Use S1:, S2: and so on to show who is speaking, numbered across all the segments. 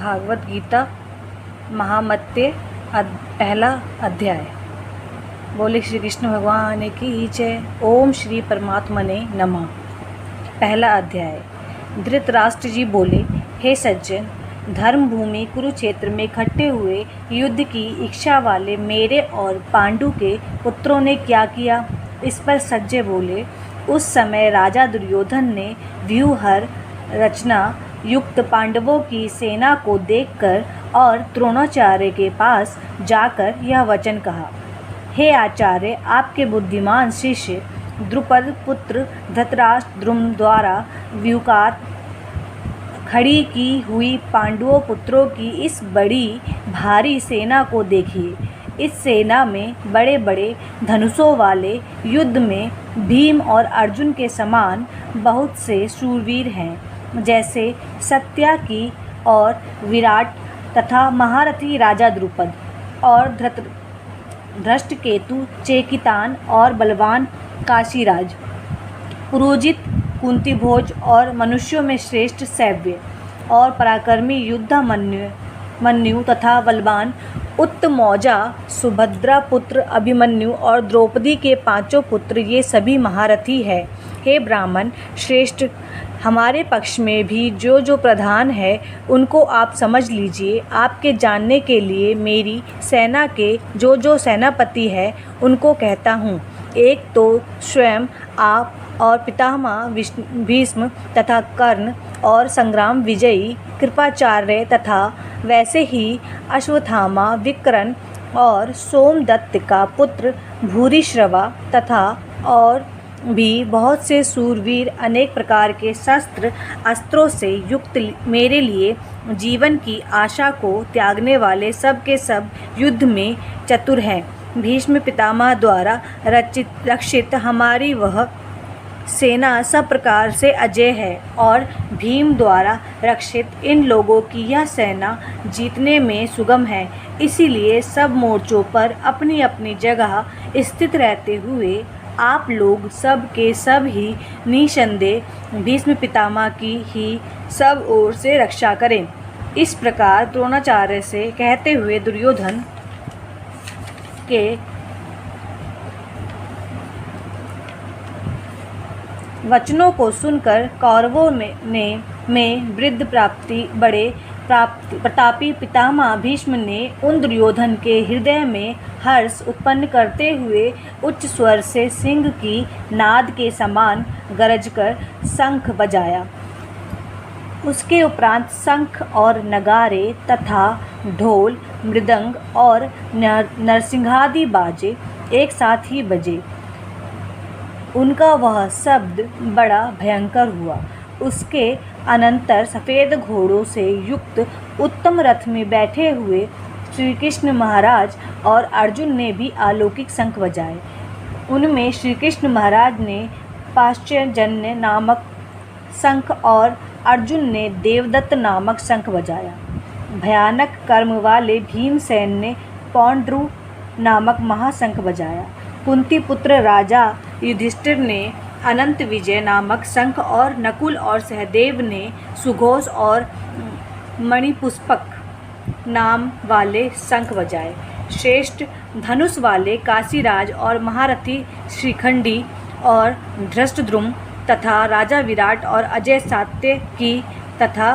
S1: भागवत गीता महामत्य पहला अध्याय। बोले श्री कृष्ण भगवान की जय। ओम श्री परमात्मने नमः। पहला अध्याय। धृतराष्ट्र जी बोले, हे सज्जन, धर्म भूमि कुरुक्षेत्र में इकट्ठे हुए युद्ध की इच्छा वाले मेरे और पांडु के पुत्रों ने क्या किया। इस पर सज्जय बोले, उस समय राजा दुर्योधन ने व्यूहर रचना युक्त पांडवों की सेना को देखकर और द्रोणाचार्य के पास जाकर यह वचन कहा, हे आचार्य, आपके बुद्धिमान शिष्य द्रुपद पुत्र धृतराष्ट्र द्रुम द्वारा व्यूहकार खड़ी की हुई पांडवों पुत्रों की इस बड़ी भारी सेना को देखिए। इस सेना में बड़े बड़े धनुषों वाले युद्ध में भीम और अर्जुन के समान बहुत से शूरवीर हैं, जैसे सत्याकी और विराट तथा महारथी राजा द्रुपद और धृष्टकेतु, चेकितान और बलवान काशीराज, पुरोजित कुंतीभोज और मनुष्यों में श्रेष्ठ सैव्य और पराक्रमी युद्धामन्यु तथा बलवान उत्तमौजा, सुभद्रा पुत्र अभिमन्यु और द्रौपदी के पांचों पुत्र, ये सभी महारथी हैं। हे ब्राह्मण श्रेष्ठ, हमारे पक्ष में भी जो जो प्रधान है उनको आप समझ लीजिए। आपके जानने के लिए मेरी सेना के जो जो सेनापति है उनको कहता हूँ। एक तो स्वयं आप और पितामह भीष्म तथा कर्ण और संग्राम विजयी कृपाचार्य तथा वैसे ही अश्वत्थामा, विकर्ण और सोमदत्त का पुत्र भूरिश्रवा तथा और भी बहुत से सूरवीर अनेक प्रकार के शस्त्र अस्त्रों से युक्त मेरे लिए जीवन की आशा को त्यागने वाले सब के सब युद्ध में चतुर हैं। भीष्म पितामह द्वारा रक्षित हमारी वह सेना सब प्रकार से अजेय है और भीम द्वारा रक्षित इन लोगों की यह सेना जीतने में सुगम है। इसीलिए सब मोर्चों पर अपनी अपनी जगह स्थित रहते हुए आप लोग सब के सब ही निसंदेह भीष्म पितामह की ही सब ओर से रक्षा करें। इस प्रकार द्रोणाचार्य से कहते हुए दुर्योधन के वचनों को सुनकर कौरवों में वृद्ध बड़े प्रतापी पितामह भीष्म ने उन दुर्योधन के हृदय में हर्ष उत्पन्न करते हुए उच्च स्वर से सिंह की नाद के समान गरजकर शंख बजाया। उसके उपरांत शंख और नगारे तथा ढोल, मृदंग और नरसिंहादि बाजे एक साथ ही बजे। उनका वह शब्द बड़ा भयंकर हुआ। उसके अनंतर सफ़ेद घोड़ों से युक्त उत्तम रथ में बैठे हुए श्री कृष्ण महाराज और अर्जुन ने भी अलौकिक शंख बजाए। उनमें श्री कृष्ण महाराज ने पांचजन्य नामक शंख और अर्जुन ने देवदत्त नामक शंख बजाया। भयानक कर्म वाले भीमसेन ने पौंड्रू नामक महाशंख बजाया। कुंती पुत्र राजा युधिष्ठिर ने अनंत विजय नामक शंख और नकुल और सहदेव ने सुघोष और मणिपुष्पक नाम वाले शंख बजाए। श्रेष्ठ धनुष वाले काशीराज और महारथी श्रीखंडी और धृष्टद्रुम तथा राजा विराट और अजय सात्यकी तथा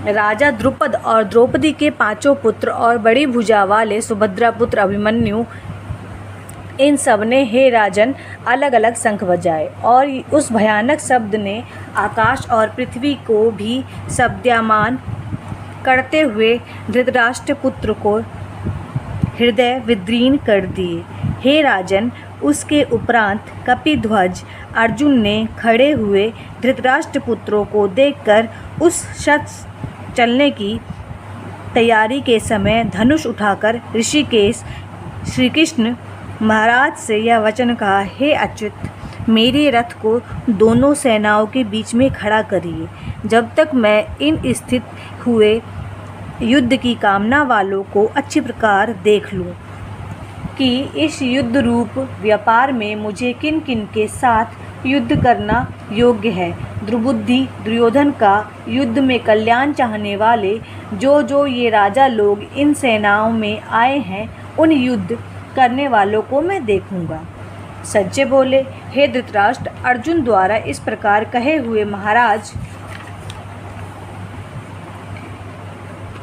S1: राजा द्रुपद और द्रौपदी के पांचों पुत्र और बड़ी भुजा वाले सुभद्रा पुत्र अभिमन्यु, इन सब ने हे राजन अलग अलग शंख बजाए। और उस भयानक शब्द ने आकाश और पृथ्वी को भी शब्दमान करते हुए धृतराष्ट्र पुत्र को हृदय विदीर्ण कर दिए। हे राजन, उसके उपरांत कपिध्वज अर्जुन ने खड़े हुए धृतराष्ट्र पुत्रों को देखकर उस शस्त्र चलने की तैयारी के समय धनुष उठाकर ऋषिकेश श्री कृष्ण महाराज से यह वचन कहा, हे अच्युत, मेरे रथ को दोनों सेनाओं के बीच में खड़ा करिए, जब तक मैं इन स्थित हुए युद्ध की कामना वालों को अच्छी प्रकार देख लूं कि इस युद्ध रूप व्यापार में मुझे किन किन के साथ युद्ध करना योग्य है। दुर्बुद्धि दुर्योधन का युद्ध में कल्याण चाहने वाले जो ये राजा लोग इन सेनाओं में आए हैं, उन युद्ध करने वालों को मैं देखूंगा। संजय बोले, हे धृतराष्ट्र, अर्जुन द्वारा इस प्रकार कहे हुए महाराज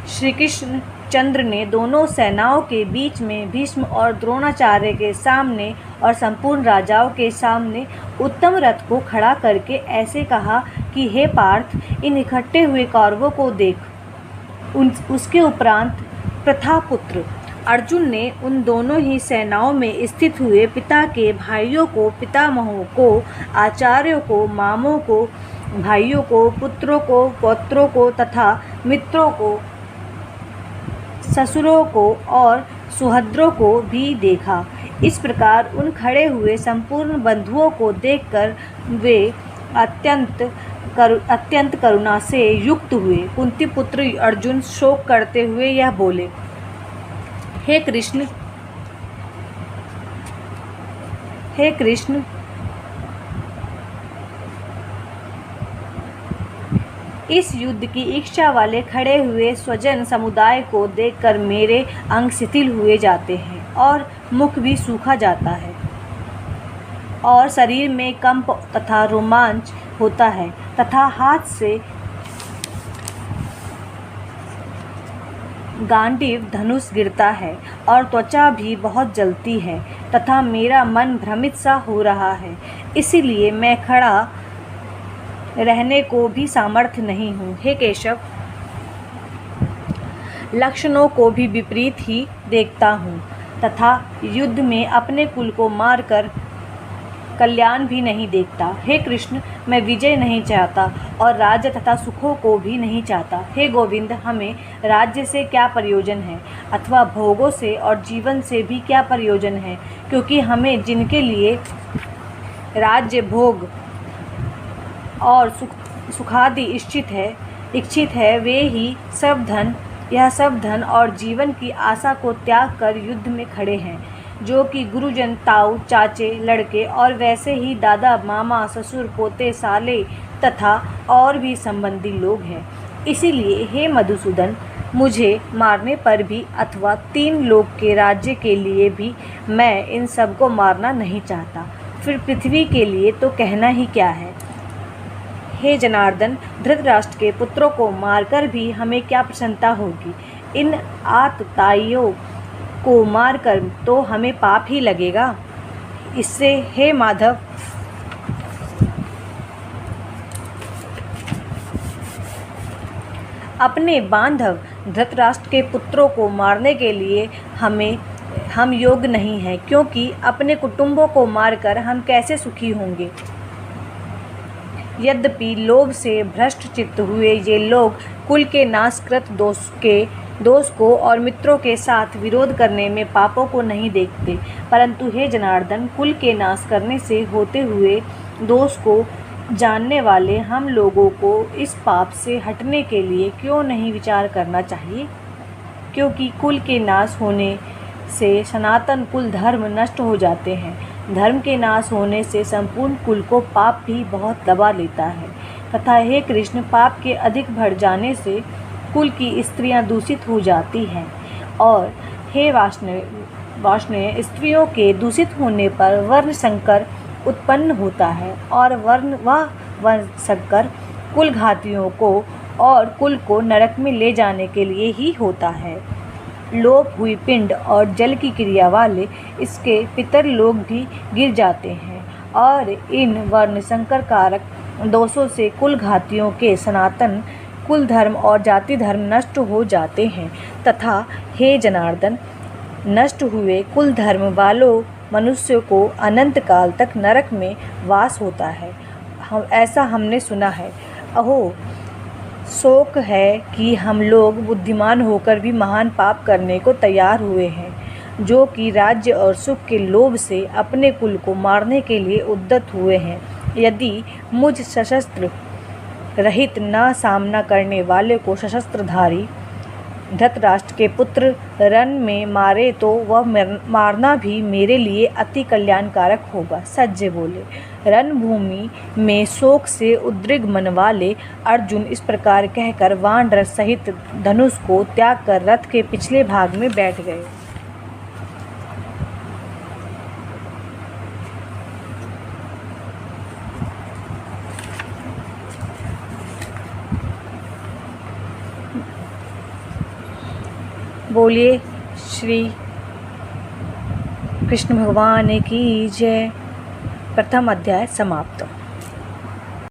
S1: श्री कृष्ण चंद्र ने दोनों सेनाओं के बीच में भीष्म और द्रोणाचार्य के सामने और संपूर्ण राजाओं के सामने उत्तम रथ को खड़ा करके ऐसे कहा कि हे पार्थ, इन इकट्ठे हुए कौरवों को देख। उसके उपरांत प्रथापुत्र अर्जुन ने उन दोनों ही सेनाओं में स्थित हुए पिता के भाइयों को, पितामहों को, आचार्यों को, मामों को, भाइयों को, पुत्रों को, पौत्रों को तथा मित्रों को, ससुरों को और सुहद्रों को भी देखा। इस प्रकार उन खड़े हुए संपूर्ण बंधुओं को देखकर वे अत्यंत करुणा से युक्त हुए। कुंती पुत्र अर्जुन शोक करते हुए यह बोले, हे कृष्ण, इस युद्ध की इच्छा वाले खड़े हुए स्वजन समुदाय को देखकर मेरे अंग शिथिल हुए जाते हैं और मुख भी सूखा जाता है और शरीर में कंप तथा रोमांच होता है तथा हाथ से गांडीव धनुष गिरता है और त्वचा भी बहुत जलती है तथा मेरा मन भ्रमित सा हो रहा है। इसीलिए मैं खड़ा रहने को भी सामर्थ्य नहीं हूँ। हे केशव, लक्षणों को भी विपरीत ही देखता हूँ तथा युद्ध में अपने कुल को मारकर कल्याण भी नहीं देखता। हे कृष्ण, मैं विजय नहीं चाहता और राज्य तथा सुखों को भी नहीं चाहता। हे गोविंद, हमें राज्य से क्या प्रयोजन है अथवा भोगों से और जीवन से भी क्या प्रयोजन है, क्योंकि हमें जिनके लिए राज्य, भोग और सुखादि इच्छित है वे ही यह सब धन और जीवन की आशा को त्याग कर युद्ध में खड़े हैं, जो कि गुरुजन, ताऊ, चाचे, लड़के और वैसे ही दादा, मामा, ससुर, पोते, साले तथा और भी संबंधी लोग हैं। इसीलिए हे मधुसूदन, मुझे मारने पर भी अथवा 3 लोक के राज्य के लिए भी मैं इन सबको मारना नहीं चाहता। फिर पृथ्वी के लिए तो कहना ही क्या है। हे जनार्दन, धृतराष्ट्र के पुत्रों को मारकर भी हमें क्या प्रसन्नता होगी। इन आतताइयों को मारकर तो हमें पाप ही लगेगा। इससे हे माधव, अपने बांधव धृतराष्ट्र के पुत्रों को मारने के लिए हम योग्य नहीं हैं, क्योंकि अपने कुटुंबों को मारकर हम कैसे सुखी होंगे। यद्यपि लोभ से भ्रष्ट चित्त हुए ये लोग कुल के नाशकृत दोष को और मित्रों के साथ विरोध करने में पापों को नहीं देखते, परंतु हे जनार्दन, कुल के नाश करने से होते हुए दोष को जानने वाले हम लोगों को इस पाप से हटने के लिए क्यों नहीं विचार करना चाहिए। क्योंकि कुल के नाश होने से सनातन कुल धर्म नष्ट हो जाते हैं। धर्म के नाश होने से संपूर्ण कुल को पाप भी बहुत दबा लेता है तथा हे कृष्ण, पाप के अधिक बढ़ जाने से कुल की स्त्रियां दूषित हो जाती हैं और हे वाष्णेय, स्त्रियों के दूषित होने पर वर्ण संकर उत्पन्न होता है और वर्ण संकर कुल घातियों को और कुल को नरक में ले जाने के लिए ही होता है। लोप हुई पिंड और जल की क्रिया वाले इसके पितर लोग भी गिर जाते हैं और इन वर्ण संकर कारक दोषों से कुल घातियों के सनातन कुल धर्म और जाति धर्म नष्ट हो जाते हैं तथा हे जनार्दन, नष्ट हुए कुल धर्म वालों मनुष्यों को अनंत काल तक नरक में वास होता है। ऐसा हमने सुना है। अहो, शोक है कि हम लोग बुद्धिमान होकर भी महान पाप करने को तैयार हुए हैं, जो कि राज्य और सुख के लोभ से अपने कुल को मारने के लिए उद्यत हुए हैं। यदि मुझ सशस्त्र रहित न सामना करने वाले को शस्त्रधारी धृतराष्ट्र के पुत्र रण में मारे तो वह मारना भी मेरे लिए अति कल्याणकारक होगा। सज्जे बोले। रणभूमि में शोक से उद्विग्न मन वाले अर्जुन इस प्रकार कहकर वानरथ सहित धनुष को त्याग कर रथ के पिछले भाग में बैठ गए। बोलिए श्री कृष्ण भगवान की जय। प्रथम अध्याय समाप्त।